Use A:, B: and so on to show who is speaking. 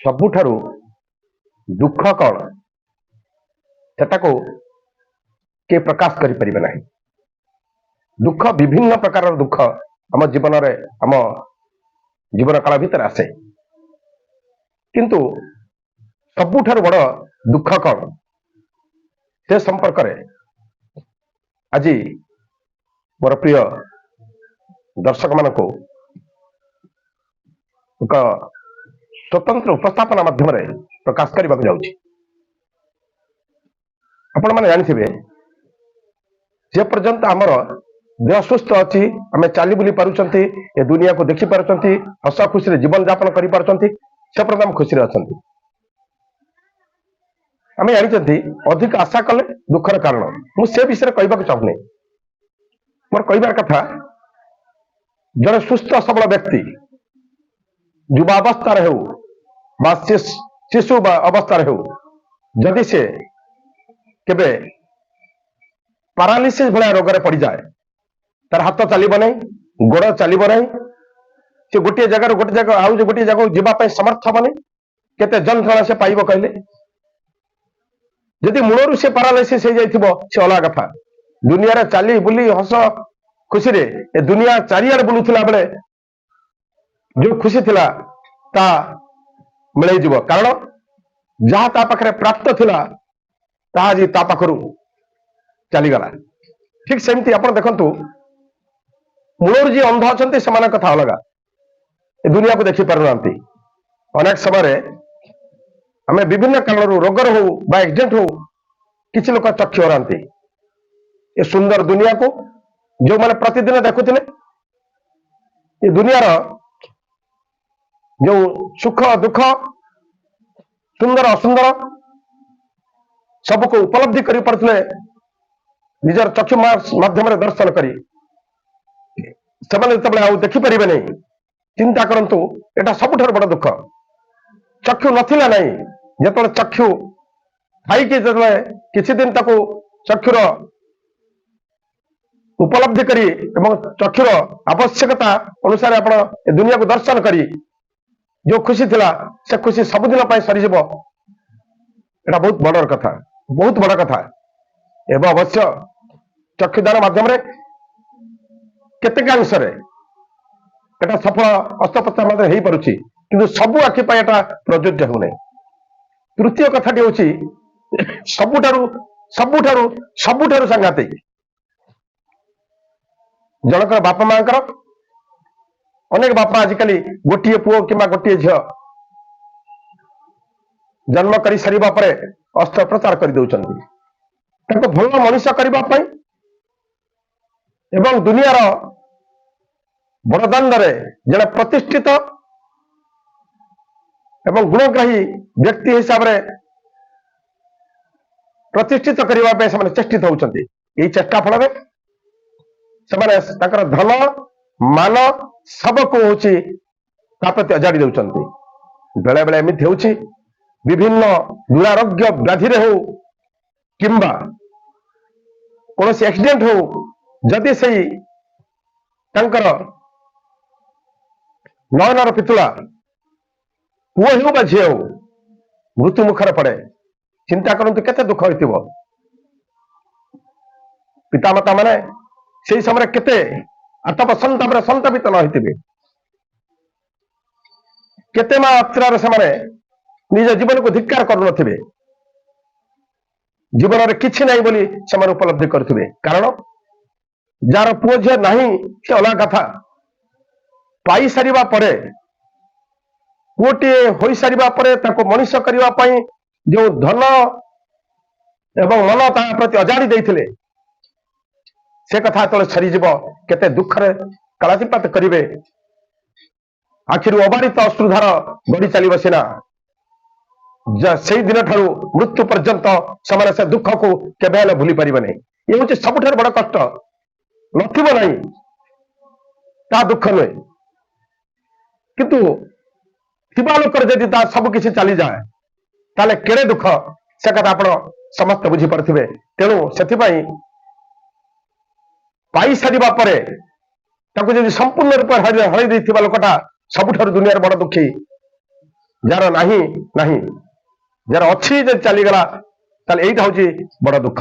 A: ସବୁଠାରୁ ଦୁଃଖ କଣ ସେଟାକୁ କିଏ ପ୍ରକାଶ କରିପାରିବେ ନାହିଁ। ଦୁଃଖ ବିଭିନ୍ନ ପ୍ରକାରର ଦୁଃଖ ଆମ ଜୀବନରେ ଆମ ଜୀବନ କାଳ ଭିତରେ ଆସେ, କିନ୍ତୁ ସବୁଠାରୁ ବଡ଼ ଦୁଃଖ କଣ ସେ ସମ୍ପର୍କରେ ଆଜି ମୋର ପ୍ରିୟ ଦର୍ଶକ ମାନଙ୍କୁ ଏକ ସ୍ୱତନ୍ତ୍ର ଉପସ୍ଥାପନା ମାଧ୍ୟମରେ ପ୍ରକାଶ କରିବାକୁ ଯାଉଛି। ଆପଣମାନେ ଜାଣିଥିବେ, ଯେ ପର୍ଯ୍ୟନ୍ତ ଆମର ଦେହ ସୁସ୍ଥ ଅଛି, ଆମେ ଚାଲି ବୁଲି ପାରୁଛନ୍ତି, ଏ ଦୁନିଆକୁ ଦେଖି ପାରୁଛନ୍ତି, ହସ ଖୁସିରେ ଜୀବନ ଯାପନ କରିପାରୁଛନ୍ତି, ସେ ପର୍ଯ୍ୟନ୍ତ ଆମେ ଖୁସିରେ ଅଛନ୍ତି। ଆମେ ଜାଣିଛନ୍ତି ଅଧିକ ଆଶା କଲେ ଦୁଃଖର କାରଣ। ମୁଁ ସେ ବିଷୟରେ କହିବାକୁ ଚାହୁଁନି। ମୋର କହିବାର କଥା, ଜଣେ ସୁସ୍ଥ ସବଳ ବ୍ୟକ୍ତି ଯୁବା ଅବସ୍ଥାରେ ହେଉ ବା ଶିଶୁ ଅବସ୍ଥାରେ ହେଉ, ଯଦି ସେ କେବେ ପାରାଲିସିସ୍ ଭଳିଆ ରୋଗରେ ପଡ଼ିଯାଏ, ତାର ହାତ ଚାଲିବ ନାହିଁ, ଗୋଡ଼ ଚାଲିବ ନାହିଁ, ସେ ଗୋଟିଏ ଜାଗାରୁ ଗୋଟିଏ ଜାଗା ଆଉ ଗୋଟିଏ ଜାଗାକୁ ଯିବା ପାଇଁ ସମର୍ଥ ହେବନି, କେତେ ଯନ୍ତ୍ରଣା ସେ ପାଇବ କହିଲେ? ଯଦି ମୂଳରୁ ସେ ପାରାଲିସିସ୍ ହେଇଯାଇଥିବ ସେ ଅଲଗା କଥା। ଦୁନିଆରେ ଚାଲି ବୁଲି ହସ ଖୁସିରେ ଏ ଦୁନିଆ ଚାରିଆଡେ ବୁଲୁଥିଲା ବେଳେ ଯୋଉ ଖୁସି ଥିଲା ତାହା ମିଳେଇଯିବ, କାରଣ ଯାହା ତା ପାଖରେ ପ୍ରାପ୍ତ ଥିଲା ତାହା ଆଜି ତା ପାଖରୁ ଚାଲିଗଲା। ଠିକ ସେମିତି ଆପଣ ଦେଖନ୍ତୁ, ମୂଳରୁ ଯିଏ ଅନ୍ଧ ଅଛନ୍ତି ସେମାନଙ୍କ କଥା ଅଲଗା, ଏ ଦୁନିଆକୁ ଦେଖି ପାରୁନାହାନ୍ତି। ଅନେକ ସମୟରେ ଆମେ ବିଭିନ୍ନ କାରଣରୁ ରୋଗର ହଉ ବା ଆକ୍ସିଡେଣ୍ଟ ହଉ କିଛି ଲୋକ ଚକ୍ଷୁ ହରାନ୍ତି। ଏ ସୁନ୍ଦର ଦୁନିଆକୁ ଯୋଉମାନେ ପ୍ରତିଦିନ ଦେଖୁଥିଲେ, ଏ ଦୁନିଆର ଯୋଉ ସୁଖ ଦୁଃଖ ସୁନ୍ଦର ଅସୁନ୍ଦର ସବୁକୁ ଉପଲବ୍ଧି କରିପାରୁଥିଲେ ନିଜର ଚକ୍ଷୁ ମାଧ୍ୟମରେ ଦର୍ଶନ କରି, ସେମାନେ ଯେତେବେଳେ ଆଉ ଦେଖିପାରିବେ ନାହିଁ, ଚିନ୍ତା କରନ୍ତୁ ଏଟା ସବୁଠାରୁ ବଡ଼ ଦୁଃଖ। ଚକ୍ଷୁ ନଥିଲା ନାହିଁ, ଯେତେବେଳେ ଚକ୍ଷୁ ଥାଇକି ଯେତେବେଳେ କିଛି ଦିନ ତାକୁ ଚକ୍ଷୁର ଉପଲବ୍ଧି କରି ଏବଂ ଚକ୍ଷୁର ଆବଶ୍ୟକତା ଅନୁସାରେ ଆପଣ ଏ ଦୁନିଆକୁ ଦର୍ଶନ କରି ଯୋଉ ଖୁସି ଥିଲା ସେ ଖୁସି ସବୁଦିନ ପାଇଁ ସରିଯିବ, ଏଟା ବହୁତ ବଡ କଥା, ବହୁତ ବଡ କଥା। ଏବେ ଅବଶ୍ୟ ଚକ୍ଷୁଦାନ ମାଧ୍ୟମରେ କେତେକାଂଶରେ ଏଟା ସଫଳ ଅସ୍ତ୍ରୋପଚାର ମଧ୍ୟ ହେଇପାରୁଛି, କିନ୍ତୁ ସବୁ ଆଖି ପାଇଁ ଏଟା ପ୍ରଯୁଜ୍ୟ ହେଉନାହିଁ। ତୃତୀୟ କଥାଟି ହେଉଛି ସବୁଠାରୁ ସବୁଠାରୁ ସବୁଠାରୁ ସାଂଘାତିକ। ଜଣଙ୍କର ବାପା ମାଙ୍କର, ଅନେକ ବାପା ଆଜିକାଲି ଗୋଟିଏ ପୁଅ କିମ୍ବା ଗୋଟିଏ ଝିଅ ଜନ୍ମ କରି ସାରିବା ପରେ ଅସ୍ତ୍ରୋପଚାର କରିଦେଉଛନ୍ତି, ତାଙ୍କୁ ଭଲ ମଣିଷ କରିବା ପାଇଁ ଏବଂ ଦୁନିଆର ବଡ଼ଦାଣ୍ଡରେ ଜଣେ ପ୍ରତିଷ୍ଠିତ ଏବଂ ଗୁଣଗ୍ରାହୀ ବ୍ୟକ୍ତି ହିସାବରେ ପ୍ରତିଷ୍ଠିତ କରିବା ପାଇଁ ସେମାନେ ଚେଷ୍ଟିତ ହେଉଛନ୍ତି। ଏହି ଚେଷ୍ଟା ଫଳରେ ସେମାନେ ତାଙ୍କର ଧନ ମାନ ସବୁକୁ ହଉଛି ତା ପ୍ରତି ଅଜାଡ଼ି ଦେଉଛନ୍ତି। ବେଳେ ବେଳେ ଏମିତି ହେଉଛି, ବିଭିନ୍ନ ଦୁରାରୋଗ୍ୟ ବ୍ୟାଧିରେ ହଉ କିମ୍ବା କୌଣସି ଆକ୍ସିଡେଣ୍ଟ ହଉ, ଯଦି ସେଇ ତାଙ୍କର ନୟନର ପିତୁଳା ପୁଅ ହେଉ ବା ଝିଅ ହେଉ ମୃତ୍ୟୁ ମୁଖରେ ପଡେ, ଚିନ୍ତା କରନ୍ତୁ କେତେ ଦୁଃଖ ହୋଇଥିବ। ପିତାମାତା ମାନେ ସେଇ ସମୟରେ କେତେ ଆତପ ସନ୍ତାପରେ ସନ୍ତାପିତ ନ ହେଇଥିବେ, କେତେ ମାତ୍ରାରେ ସେମାନେ ନିଜ ଜୀବନକୁ ଧିକ୍କାର କରୁନଥିବେ, ଜୀବନରେ କିଛି ନାହିଁ ବୋଲି ସେମାନେ ଉପଲବ୍ଧି କରୁଥିବେ। କାରଣ ଯାହାର ପୁଅ ଝିଅ ନାହିଁ ସେ ଅଲଗା କଥା, ପାଇସାରିବା ପରେ ପୁଅଟିଏ ହୋଇସାରିବା ପରେ ତାକୁ ମଣିଷ କରିବା ପାଇଁ ଯୋଉ ଧନ ଏବଂ ମନ ତା ପ୍ରତି ଅଜାଡ଼ି ଦେଇଥିଲେ, ସେ କଥା ଯେତେବେଳେ ସରିଯିବ କେତେ ଦୁଃଖରେ କାଳାତିପାତ କରିବେ। ଆଖିରୁ ଅବାରିତ ଅଶ୍ରୁଧାର ଗଡ଼ି ଚାଲିବ ସିନା, ସେଇ ଦିନ ଠାରୁ ମୃତ୍ୟୁ ପର୍ଯ୍ୟନ୍ତ ସେମାନେ ସେ ଦୁଃଖକୁ କେବେ ହେଲେ ଭୁଲି ପାରିବେ ନାହିଁ। ଏ ହେଉଛି ସବୁଠାରୁ ବଡ଼ କଷ୍ଟ। ନଥିବ ନାହିଁ ତା ଦୁଃଖ ନୁହେଁ, କିନ୍ତୁ ଥିବା ଲୋକର ଯଦି ତା ସବୁ କିଛି ଚାଲିଯାଏ ତାହେଲେ କେଡ଼େ ଦୁଃଖ, ସେ କଥା ଆପଣ ସମସ୍ତେ ବୁଝିପାରୁଥିବେ। ତେଣୁ ସେଥିପାଇଁ ପାଇସାରିବା ପରେ ତାକୁ ଯଦି ସମ୍ପୂର୍ଣ୍ଣ ରୂପେ ହରାଇ ଦେଇଥିବା ଲୋକଟା ସବୁଠାରୁ ଦୁନିଆର ବଡ଼ ଦୁଃଖୀ। ଯାହାର ନାହିଁ ନାହିଁ, ଯାହାର ଅଛି ଯଦି ଚାଲିଗଲା, ତାହେଲେ ଏଇଟା ହଉଛି ବଡ ଦୁଃଖ।